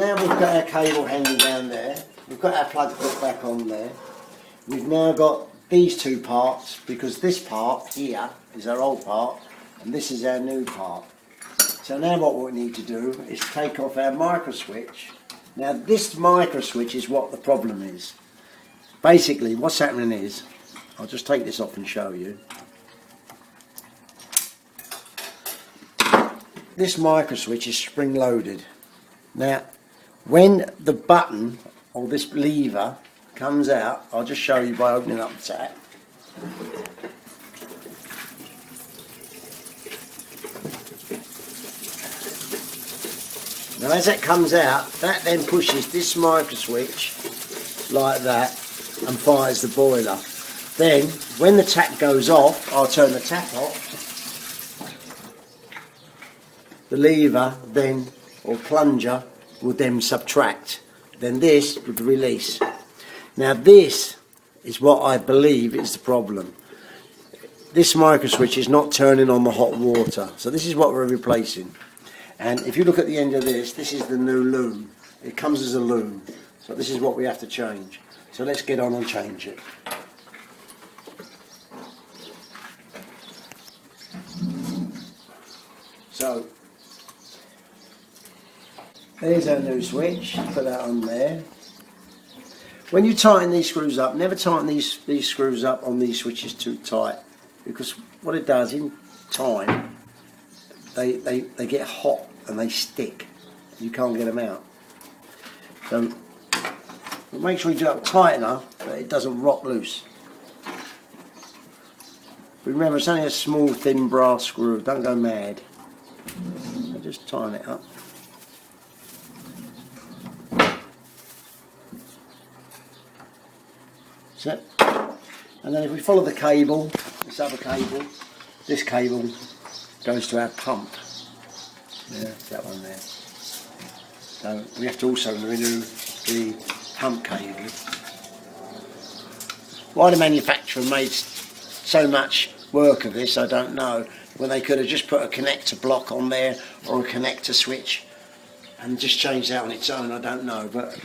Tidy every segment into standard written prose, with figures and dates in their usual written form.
now we've got our cable hanging down there. We've got our plug put back on there. We've now got these two parts, because this part here is our old part and this is our new part. So now what we need to do is take off our micro switch. Now this micro switch is what the problem is. Basically what's happening is, I'll just take this off and show you. This micro switch is spring loaded. Now when the button or this lever comes out, I'll just show you by opening up the tap. Now as that comes out, that then pushes this micro switch like that and fires the boiler. Then when the tap goes off, I'll turn the tap off. The lever then, or plunger, will then subtract. Then this would release. Now this is what I believe is the problem. This micro switch is not turning on the hot water. So this is what we're replacing. And if you look at the end of this, this is the new loom. It comes as a loom. So this is what we have to change. So let's get on and change it. So there's our new switch. Put that on there. When you tighten these screws up, never tighten these screws up on these switches too tight, because what it does in time, they get hot and they stick. You can't get them out. So make sure you do it tight enough that it doesn't rock loose. But remember, it's only a small thin brass screw. Don't go mad. So just tighten it up. That's it. And then if we follow the cable, this other cable, this cable goes to our pump. Yeah, that one there. So we have to also remove the pump cable. Why the manufacturer made so much work of this, I don't know. When they could have just put a connector block on there or a connector switch and just changed that on its own, I don't know. But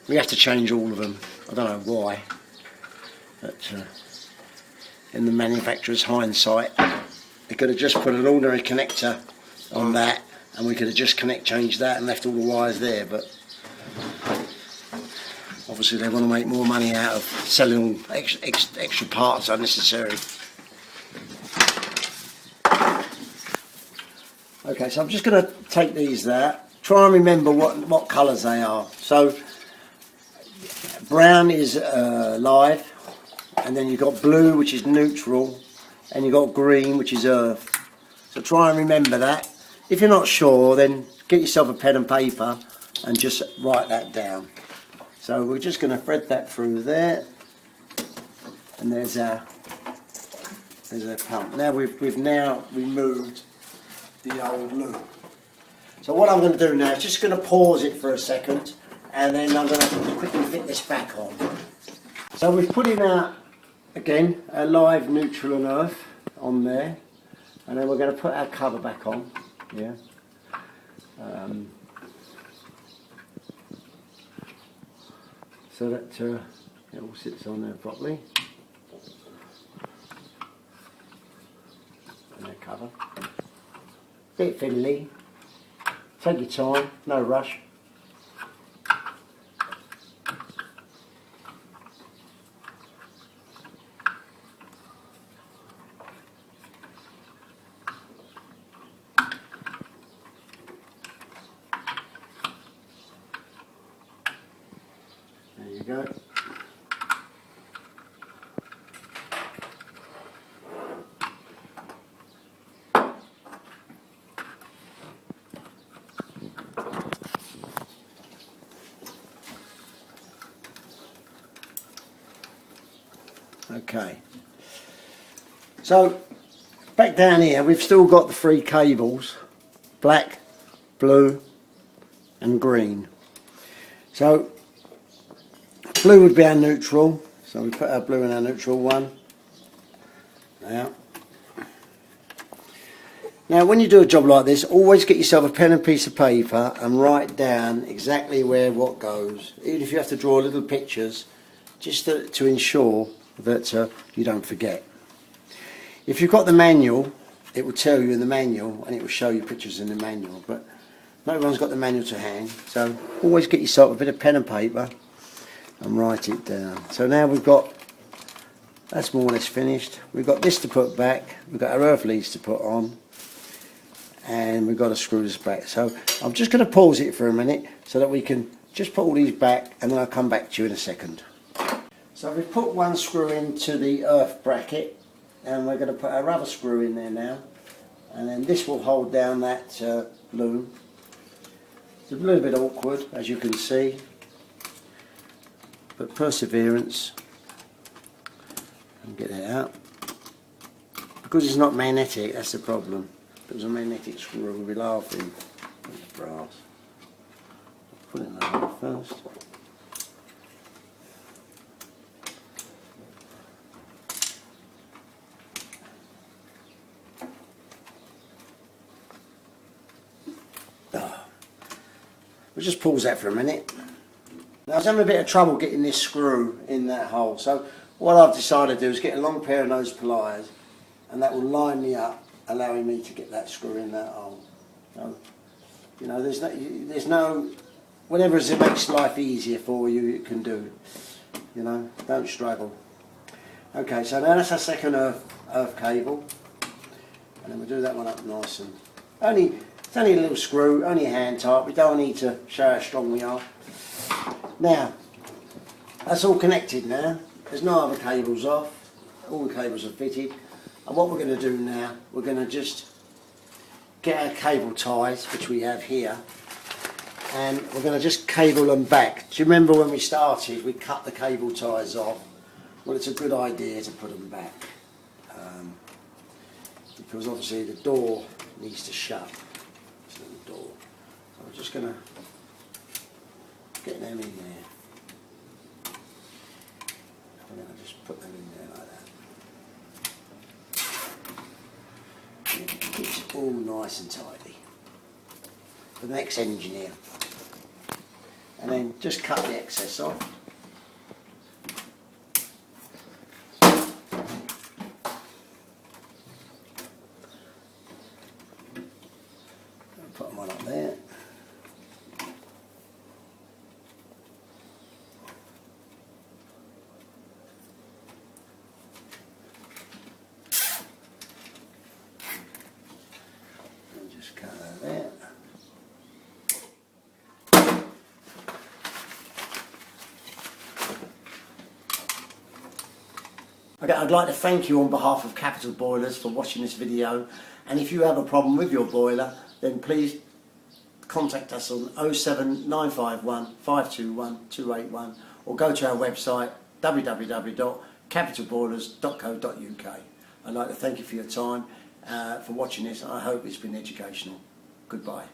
we have to change all of them. I don't know why. But in the manufacturer's hindsight, they could have just put an ordinary connector on that, and we could have just changed that and left all the wires there. But obviously they want to make more money out of selling extra parts unnecessary. Okay, so I'm just going to take these there. Try and remember what colours they are. So brown is live. And then you've got blue, which is neutral, and you've got green, which is earth. So try and remember that. If you're not sure, then get yourself a pen and paper and just write that down. So we're just going to thread that through there, and there's our pump. Now we've now removed the old loop. So what I'm going to do now is just going to pause it for a second, and then I'm going to quickly fit this back on. So we've put in our, again, our live, neutral and earth on there, and then we're going to put our cover back on, yeah. So that it all sits on there properly. And our cover. Bit fiddly. Take your time, no rush. There you go. Okay. So back down here we've still got the three cables, black, blue and green. So blue would be our neutral, so we put our blue in our neutral one. Now Now when you do a job like this, always get yourself a pen and piece of paper and write down exactly where what goes. Even if you have to draw little pictures, just to ensure that you don't forget. If you've got the manual, it will tell you in the manual and it will show you pictures in the manual, but not everyone's got the manual to hand, so always get yourself a bit of pen and paper and write it down. So now we've got, that's more or less finished. We've got this to put back, we've got our earth leads to put on, and we've got to screw this back. So I'm just going to pause it for a minute so that we can just put all these back, and then I'll come back to you in a second. So we've put one screw into the earth bracket, and we're going to put our other screw in there now, and then this will hold down that loom. It's a little bit awkward, as you can see, but perseverance, and get it out. Because it's not magnetic, that's the problem. If it was a magnetic screw, we'd be laughing. It's brass. Put it in the hole first. We'll just pause that for a minute. Now I was having a bit of trouble getting this screw in that hole, so what I've decided to do is get a long pair of nose pliers, and that will line me up, allowing me to get that screw in that hole. So, you know, there's no, whatever it makes life easier for you, you can do. You know, don't struggle. Okay, so now that's our second earth cable, and then we'll do that one up nice and it's only a little screw, only a hand tight. We don't need to show how strong we are. Now, that's all connected now. There's no other cables off. All the cables are fitted. And what we're going to do now, we're going to just get our cable ties, which we have here, and we're going to just cable them back. Do you remember when we started, we cut the cable ties off? Well, it's a good idea to put them back. Because obviously the door needs to shut. Door. So I'm just going to get them in there. I'm going to just put them in there like that. Yeah, it's all nice and tidy for the next engineer. And then just cut the excess off. Put one up there. And just cut that there. Okay, I'd like to thank you on behalf of Capital Boilers for watching this video, and if you have a problem with your boiler, then please contact us on 07951 521 281 or go to our website www.capitalboilers.co.uk. I'd like to thank you for your time, for watching this. I hope it's been educational. Goodbye.